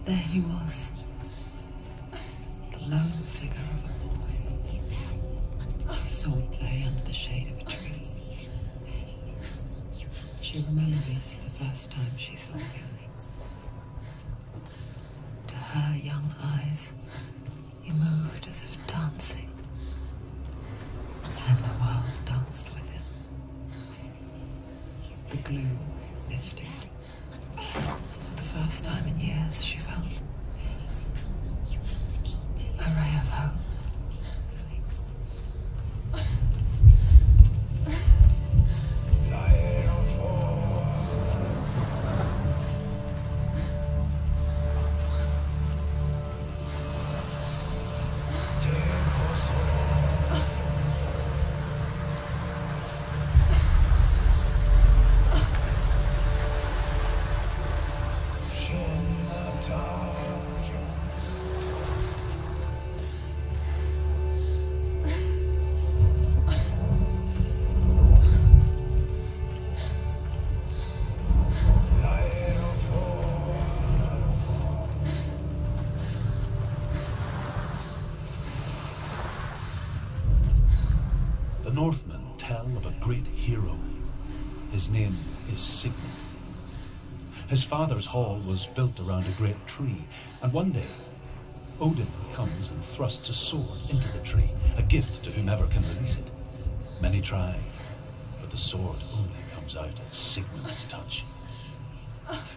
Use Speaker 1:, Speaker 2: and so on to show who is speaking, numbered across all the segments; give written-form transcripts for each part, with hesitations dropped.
Speaker 1: There he was, the lone figure of a boy. His sword lay under the shade of a tree. She remembers the first time she saw him. To her young eyes, he moved as if dancing, and the world danced with him. The gloom lifted. For the first time in years, she felt a ray of hope.
Speaker 2: The Northmen tell of a great hero. His name is Sigmund. His father's hall was built around a great tree, and one day, Odin comes and thrusts a sword into the tree, a gift to whomever can release it. Many try, but the sword only comes out at Sigmund's touch.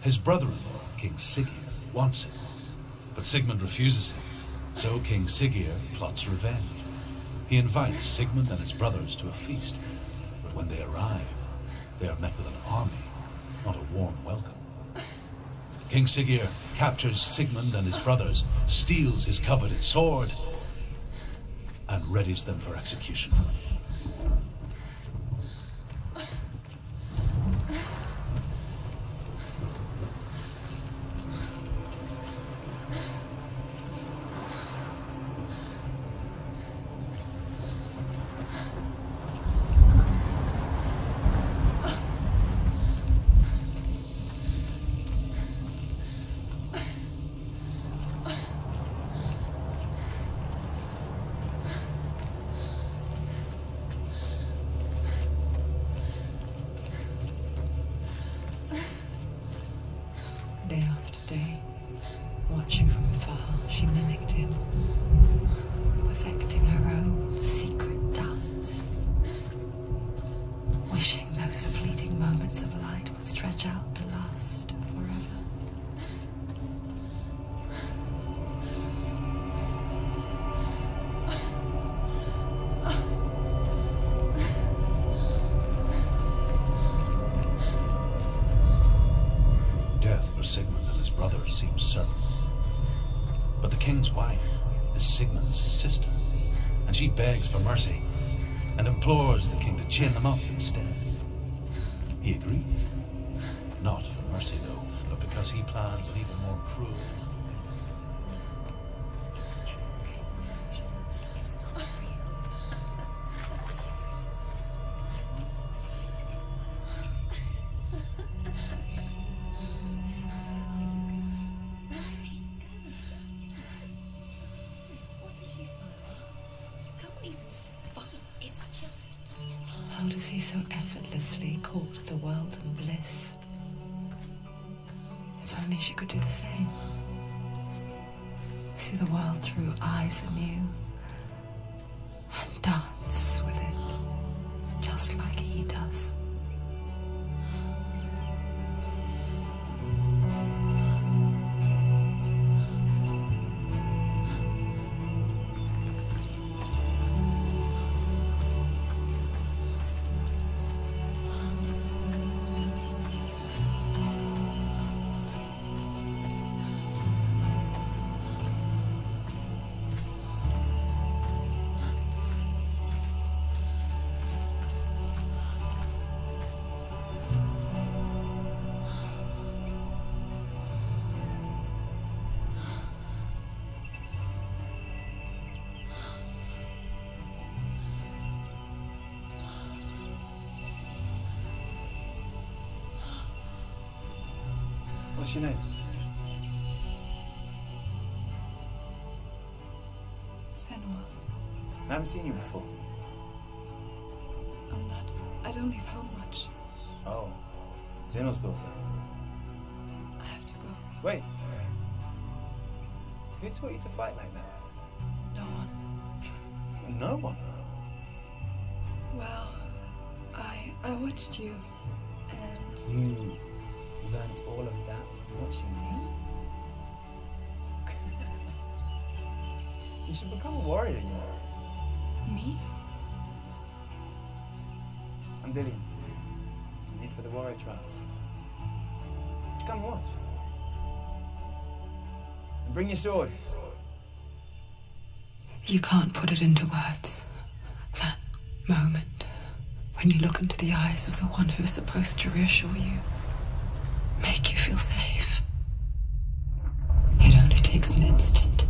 Speaker 2: His brother-in-law, King Siggeir, wants it, but Sigmund refuses him, so King Siggeir plots revenge. He invites Sigmund and his brothers to a feast, but when they arrive, they are met with an army, not a warm welcome. King Siggeir captures Sigmund and his brothers, steals his coveted sword, and readies them for execution.
Speaker 1: Day after day, watching from afar, she mimicked him, perfecting her own secret dance, wishing those fleeting moments of light would stretch out to last forever.
Speaker 2: Death for Sigmund and his brothers seems certain. But the king's wife is Sigmund's sister, and she begs for mercy and implores the king to chain them up instead. He agrees. Not for mercy, though, but because he plans an even more cruel.
Speaker 1: How does he so effortlessly court the world and bliss? If only she could do the same. See the world through eyes anew and dance with it, just like he does.
Speaker 3: What's your name? haven't seen you before.
Speaker 4: I don't leave home much.
Speaker 3: Oh, Zeno's daughter.
Speaker 4: I have to go.
Speaker 3: Wait. Who taught you to fight like that?
Speaker 4: No one.
Speaker 3: No one?
Speaker 4: Well, I watched you, and...
Speaker 3: You learnt all of that from watching me? You should become a warrior, you know.
Speaker 4: Me?
Speaker 3: I'm Dillian. I'm here for the warrior trials. Just come and watch. And bring your sword.
Speaker 1: You can't put it into words. That moment when you look into the eyes of the one who is supposed to reassure you, make you feel safe. It only takes an instant.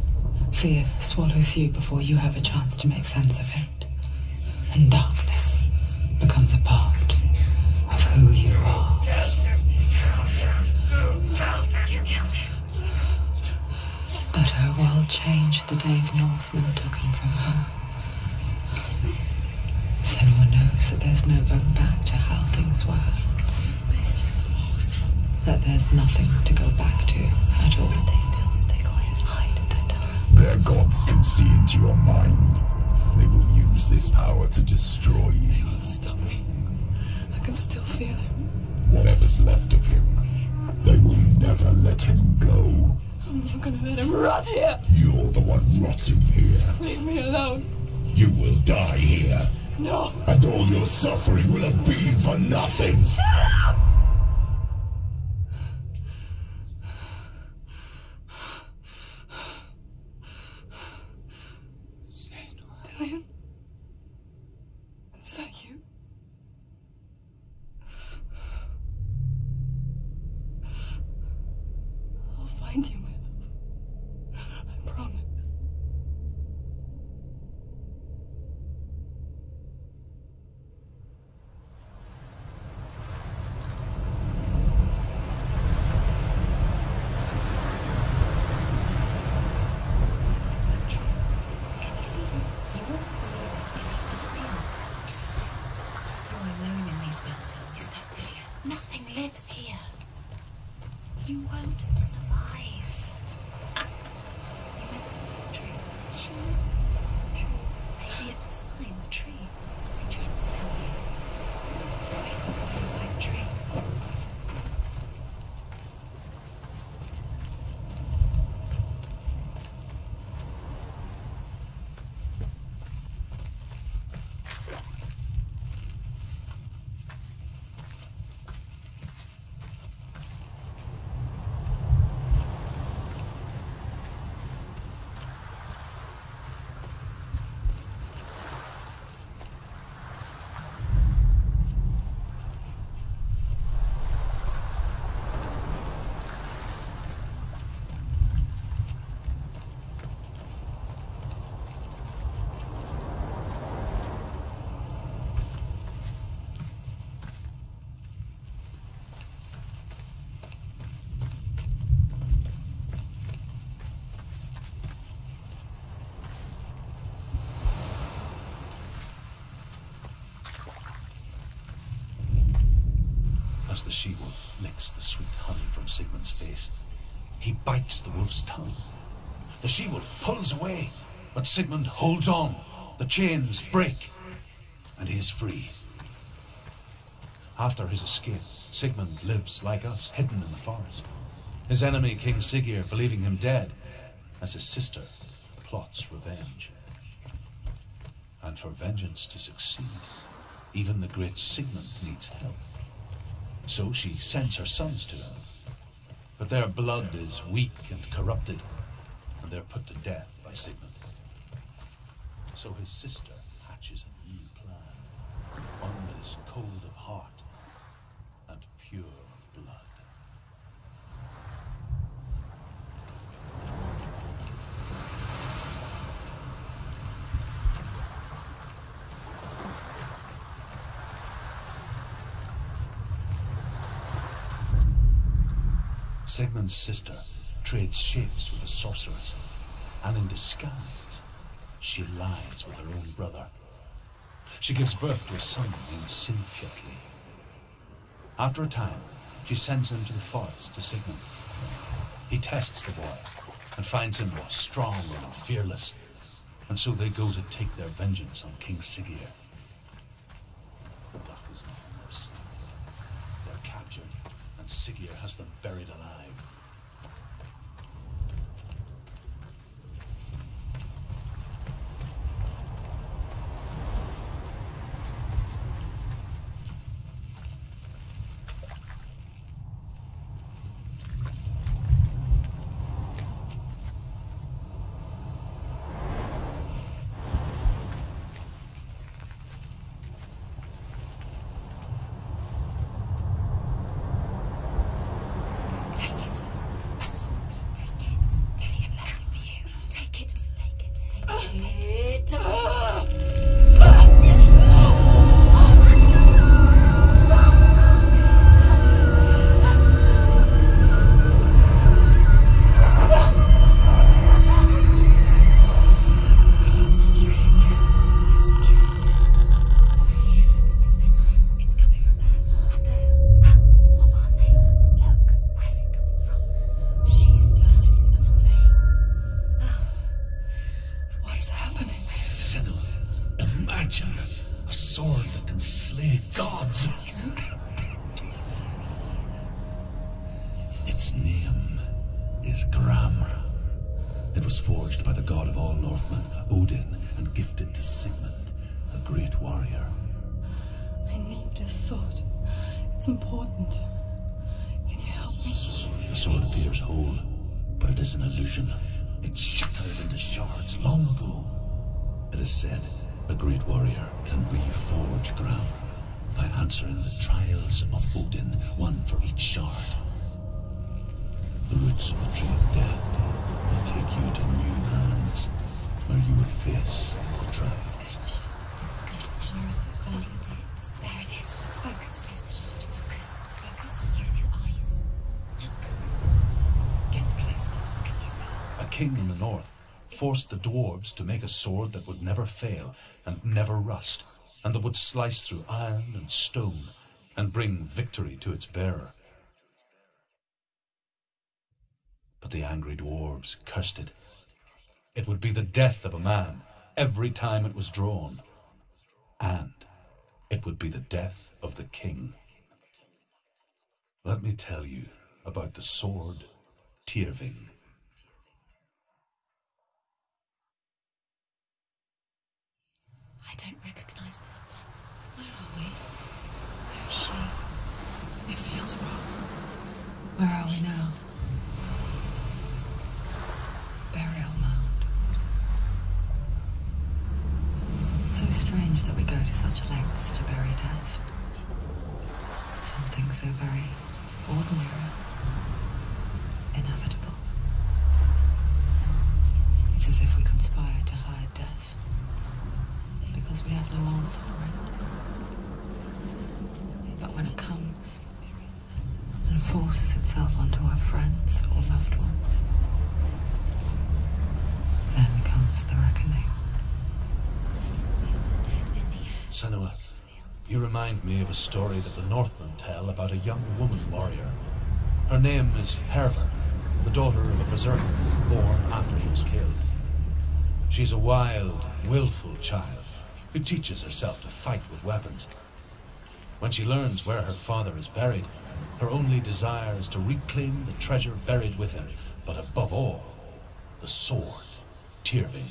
Speaker 1: Fear swallows you before you have a chance to make sense of it. And darkness becomes a part of who you are. But her world changed the day the Northmen took him from her. Senua knows that there's no going back to how things were. That there's nothing to go back to at all.
Speaker 4: Stay still, stay quiet, hide, don't tell her.
Speaker 5: Their gods can see into your mind. They will use this power to destroy you.
Speaker 4: They won't stop me. I can still feel him.
Speaker 5: Whatever's left of him, they will never let him go.
Speaker 4: I'm not gonna let him rot here.
Speaker 5: You're the one rotting here.
Speaker 4: Leave me alone.
Speaker 5: You will die here.
Speaker 4: No.
Speaker 5: And all your suffering will have been for nothing.
Speaker 4: Shut up! Dillian? Is that you? I'll find you, my love. I promise.
Speaker 6: Nothing lives here. You won't survive. You meant a tree. She meant a tree. Maybe it's a sign, the tree. What's he trying to tell you? He's waiting for you by the tree.
Speaker 2: As the she-wolf licks the sweet honey from Sigmund's face, he bites the wolf's tongue. The she-wolf pulls away, but Sigmund holds on. The chains break, and he is free. After his escape, Sigmund lives like us, hidden in the forest. His enemy, King Siggeir, believing him dead, as his sister plots revenge. And for vengeance to succeed, even the great Sigmund needs help. So she sends her sons to him. But their blood is weak and corrupted, and they're put to death by Sigmund. So his sister hatches a new plan, one that is cold of heart and pure of blood. Sigmund's sister trades shapes with the sorceress, and in disguise, she lies with her own brother. She gives birth to a son named Sinfjotli. After a time, she sends him to the forest to Sigmund. He tests the boy and finds him strong and fearless, and so they go to take their vengeance on King Siggeir. The luck is not worse. They're captured, and Siggeir has them buried alive.
Speaker 5: A sword that can slay gods. Its name is Gramr. It was forged by the god of all Northmen, Odin, and gifted to Sigmund, a great warrior.
Speaker 4: I need this sword. It's important. Can you help me?
Speaker 5: The sword appears whole, but it is an illusion. It shattered into shards long ago. It is said a great warrior can reforge Gramr by answering the trials of Odin, one for each shard. The roots of the tree of death will take you to new lands where you will face betrayal.
Speaker 6: There it is. Focus. Focus. Focus. Use your eyes. Look. Get closer. Can you see?
Speaker 2: A king in the north forced the dwarves to make a sword that would never fail and never rust, and that would slice through iron and stone and bring victory to its bearer. But the angry dwarves cursed it. It would be the death of a man every time it was drawn, and it would be the death of the king. Let me tell you about the sword Tyrving.
Speaker 6: I don't recognize this place.
Speaker 1: Where are we? Where is she? It feels wrong. Where are we now? Burial mound. So strange that we go to such lengths to bury death. Something so very ordinary, inevitable. It's as if we conspire to hide death, because we have no answer for it. But when it comes and forces itself onto our friends or loved ones, then comes the reckoning.
Speaker 2: Senua, you remind me of a story that the Northmen tell about a young woman warrior. Her name is Hervor, the daughter of a berserker born after he was killed. She's a wild, willful child who teaches herself to fight with weapons. When she learns where her father is buried, her only desire is to reclaim the treasure buried with him, but above all, the sword Tyrving.